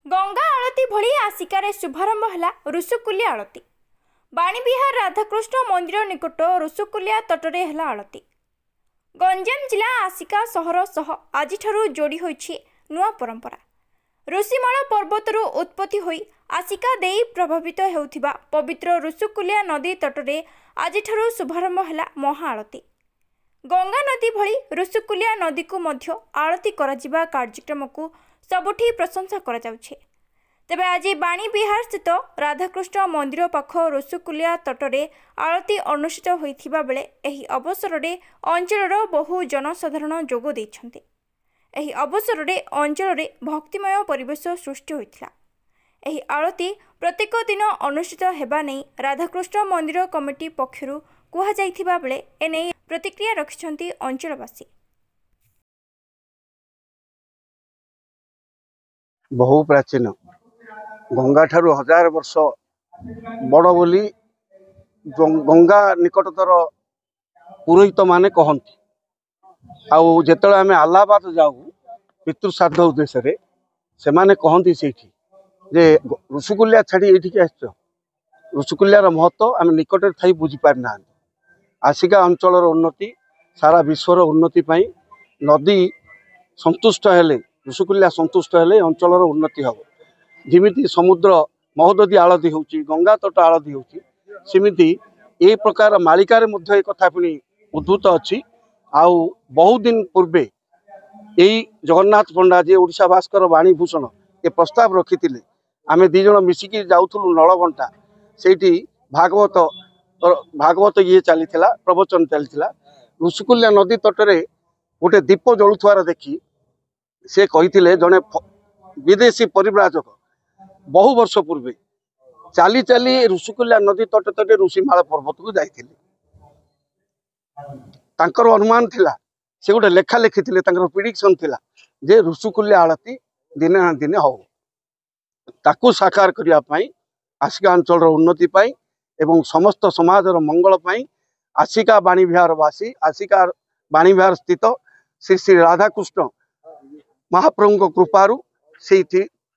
गंगा आलती भली आसिकार शुभारंभ है ऋषुकुलिया आलती। बाणीविहार राधाकृष्ण मंदिर निकट ऋषुकुलिया तटरे है आलती। गंजाम जिला आसिका सहर सह आज जोड़ी होइछि नुआ परंपरा। ऋषिमल पर्वतरु उत्पत्ति होई आसिका देई प्रभावित हेउथिबा पवित्र ऋषुकुलिया नदी तटरे आज शुभारंभ है महाआलती। गंगा नदी भली ऋषुकुलिया नदी को मध्य आलती करा कार्यक्रम को सबुठी प्रशंसा करा जाउछे। तेबे आज बाणीविहार स्थित राधाकृष्ण मंदिर पाख ऋषुकुलिया तटरे आलती अनुष्ठित होइथिबा बेले एही अवसररे अंचलर बहु जनसाधारण जोग दैछन्ते। एही अवसररे अंचलरे भक्तिमय परिवेश सृष्टि होइथिला। एही आलती प्रत्येक दिन अनुष्ठित हेबा नै राधाकृष्ण मंदिर कमिटी पक्षरु कुहा जाइथिबा बेले एनै प्रतिक्रिया रखिछन्ती अंचलवासी। बहु प्राचीन गंगा ठारू 1000 वर्ष बड़ बोली गंगा निकटतर पुरोहित माने कहती। आउ जेतले आमे अलाहाबाद जाऊ पितृश्राद्ध उद्देश्य से माने कहती से जे ऋषुकुलिया छाड़ी एठिक आस ऋषुकुलियार महत्व आम निकट थी बुझी पारि ना। आसिका अंचलर उन्नति सारा विश्वर उन्नति पाई नदी संतुष्ट हेले ऋषुकुलिया संतुष्ट हेले अंचलर उन्नति हम। जमिति समुद्र महोदधी आलती होची गंगा तट आलती होची सेमिति ए प्रकार मालिकार मध्य एक कथा पुनी उद्भूत अच्छी। आउ बहुत दिन पूर्वे यही जगन्नाथ पंडा जी ओडिशा भास्कर वाणीभूषण ए प्रस्ताव रखी आमे दी जन मिसिकी जाउथुलु नलगंटा सेठी भागवत ये चली प्रवचन चली ऋषुकुलिया नदी तटरे गोटे दीप जलुथार देखी से कही जड़े विदेशी परिव्राजक बहु वर्ष पूर्वे चाली चाली ऋषुकुलिया नदी तट तटे ऋषिमाल पर्वत को जाइए। अनुमान थिला से गोटे लेखा लिखी प्रिडिक्शन थिला जे ऋषुकुलिया आलती दिने ना दिने हो ताकू साकार करने आसिका अंचल उन्नति पाई एवं समस्त समाजर मंगल पाई आसिका बाणीविहार वासी आसिका बाणीविहार स्थित श्री श्री राधाकृष्ण महाप्रभु कृपारू से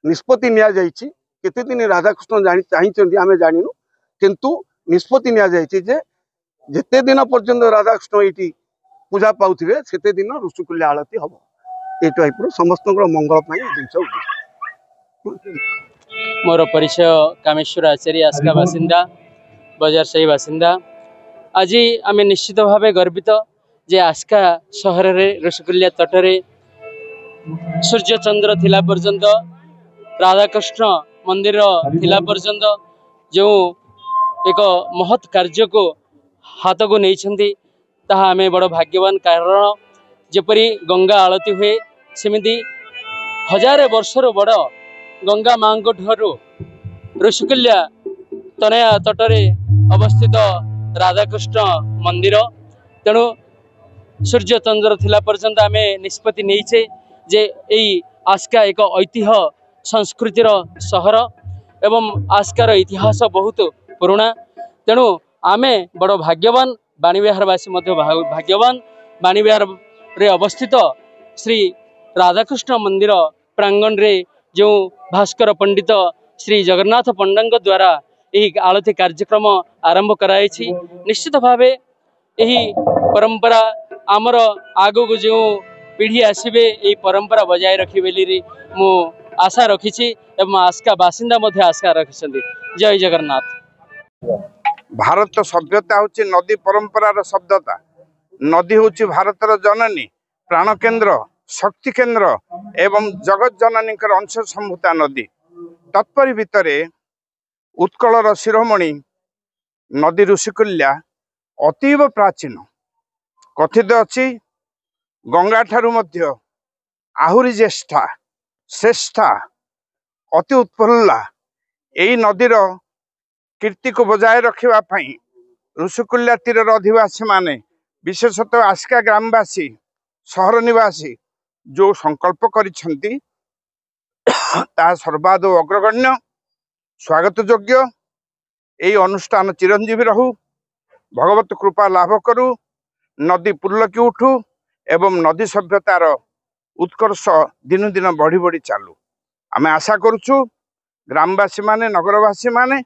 निष्पत्ति निया जाइछि। केते दिन राधाकृष्ण चाहिए आमे जानिनु किंतु निष्पत्ति निया जाइछि जे जेते दिन पर्यंत राधाकृष्ण ये पूजा पाउथिबे सेते दिन ऋषुकुलिया आलती हम। ए टाइप समस्त मंगल पाई जिनस। मोर परिचय कामेश्वर आचार्य आस्का बासिंदा बजार सही बासिंदा। आज आम निश्चित भाव गर्वित जे आस्का सहर में ऋषुकुलिया तटरे सूर्य चंद्र थिला पर्यंत राधाकृष्ण मंदिर थिला पर्यंत जो एक महत् कार्य को हाथ को नहीं ताहा आमे बड़ भाग्यवान। कारण जेपरी गंगा आलती हुए सेमिति 1000 वर्षर बड़ गंगा माँ ठारू ऋषुकुलिया तनया तटरे अवस्थित राधाकृष्ण मंदिर। तेणु सूर्य चंद्र थिला पर्यंत आमे निष्पत्ति नहींचे जे यही आस्का एक ऐतिह्य संस्कृतिर सहर एवं आस्कार इतिहास बहुत पुराणा। तेणु आमे बड़ भाग्यवान बाणीविहारवासी भाग्यवान। बाणीविहार रे अवस्थित श्री राधाकृष्ण मंदिर प्रांगण रे जो भास्कर पंडित श्री जगन्नाथ पंडा द्वारा यही आलती कार्यक्रम आरंभ कराई। निश्चित भावे यही परंपरा आमर आगो को जो पीढ़ी आसबे यही परंपरा बजाय रखी बोली मु आशा रखी एवं आस्का बासिंदा मध्य आशा रखी। जय जगन्नाथ। भारत सभ्यता हूँ नदी परंपरार शब्दता। नदी हूँ भारतर जननी प्राण केन्द्र शक्ति केन्द्र एवं जगत जननी अंश संभूता नदी। तत्परि भितरे उत्कलर शिरोमणि नदी ऋषिकुलिया अतीव प्राचीन कथित अच्छी गंगा ठारू मध्य आहुरी ज्येष्ठा श्रेष्ठा अति उत्फुल्ला। यही नदीर कीर्ति को बजाय रखापी ऋषिकुलिया तीर अधिवासी माने विशेषतः आस्का ग्रामवासी सहर निवासी जो संकल्प करिसेंती सर्वादौ अग्रगण्य स्वागत योग्य। यही अनुष्ठान चिरंजीवी रहू भगवत कृपा लाभ करू नदी पुलकी उठू एवं नदी सभ्यतार उत्कर्ष दिन दिन बढ़ी बढ़ी चालू। आमे आशा करुचु ग्रामवासी माने नगरवासी माने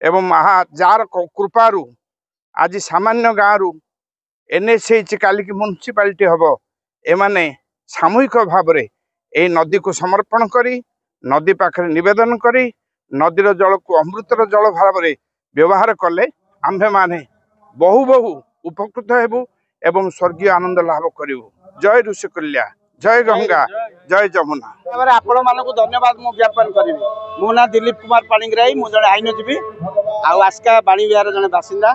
एवं जार कृपारू आज सामान्य गाँव एनएच काली की म्युनिसिपालिटी हम एमाने सामूहिक भाव में यही नदी को समर्पण करी नदी पाखे निवेदन करी नदीर जल को अमृतर जल भाव में व्यवहार कले आम्भे माने बहु बहु उपकृत हेबु एवं स्वर्गीय आनंद लाभ करू। जय ऋषिकुल्या, जय गंगा, जय जमुना। आपण मानक धन्यवाद मु ज्ञापन करी। मो ना दिलीप कुमार पाणिग्राही, मु जड़े आईनजीवी आस्का बाणी विहार जड़े बासिंदा।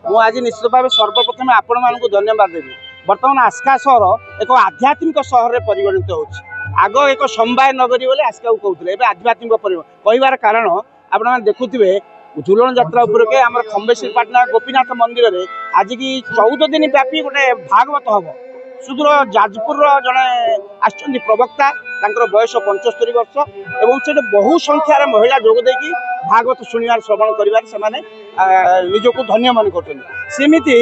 मु आज निश्चित भाव सर्वप्रथम आपण मानक धन्यवाद देवी। बर्तमान आस्का सहर एक आध्यात्मिक सहर में परिगणित होछि। आग एक समवाय नगरी बोले आस्का को कहउथिले, एबे आध्यात्मिक कहबार कारण आपण मान देखुथिबे झुलन यात्रा उपरके आमर खम्बेश्वर पाटना गोपीनाथ मंदिर रे आज की 14 दिन व्यापी गोटे भागवत हम सुदूर जाजपुर जड़े आसचंदी प्रवक्ता तांकर बयस 75 वर्ष एवं से बहु संख्यार महिला जोगदे की भागवत शुणिवार श्रवण करिवार से माने निजको धन्य मन करछन। सेमिति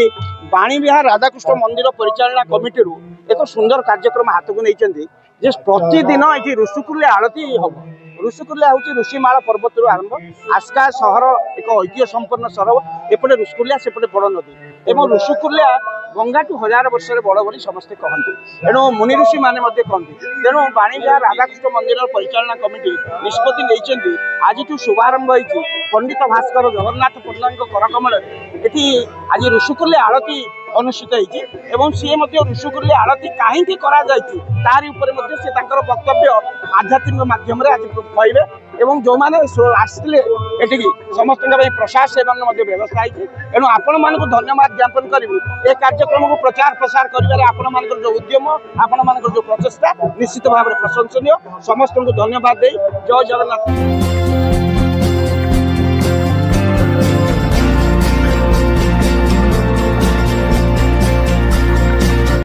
बाणी विहार राधाकृष्ण मंदिर परिचालना कमिटी रु एक सुंदर कार्यक्रम हाथ को नहीं जे प्रतिदिन ये ऋषिकुल्या आरती हम। ऋषिकुल्या हूँ ऋषिमाला पर्वत आरंभ आस्का सहर एक ऐतिह्य संपन्न सहर एपटे ऋषिकुल्या सेपटे बड़ नदी एवं ऋषिकुल्या गंगा टू 1000 वर्ष बड़ बोली समस्ते कहते तेणु मुनि ऋषि मैंने कहते तेणु बाणीविहार राधाकृष्ण मंदिर परिचालना कमिटी निष्पत्ति नहीं आज शुभारंभ हो पंडित भास्कर जगन्नाथ पट्टनायक करकमल ये आज ऋषिकुल्या आरती अनुष्ठित होती सी ऋषिकुल्या आरती कहीं तारी वक्तव्य आध्यात्मिक माध्यम आज कहे एवं जो मैंने आसते समस्त प्रसाद सेवन व्यवस्था है तेणु आपण मानक धन्यवाद ज्ञापन करी ए कार्यक्रम को प्रचार प्रसार कर जो उद्यम आपण जो प्रचेषा निश्चित भाव में प्रशंसनीय समस्त को धन्यवाद दे जय जगन्नाथ।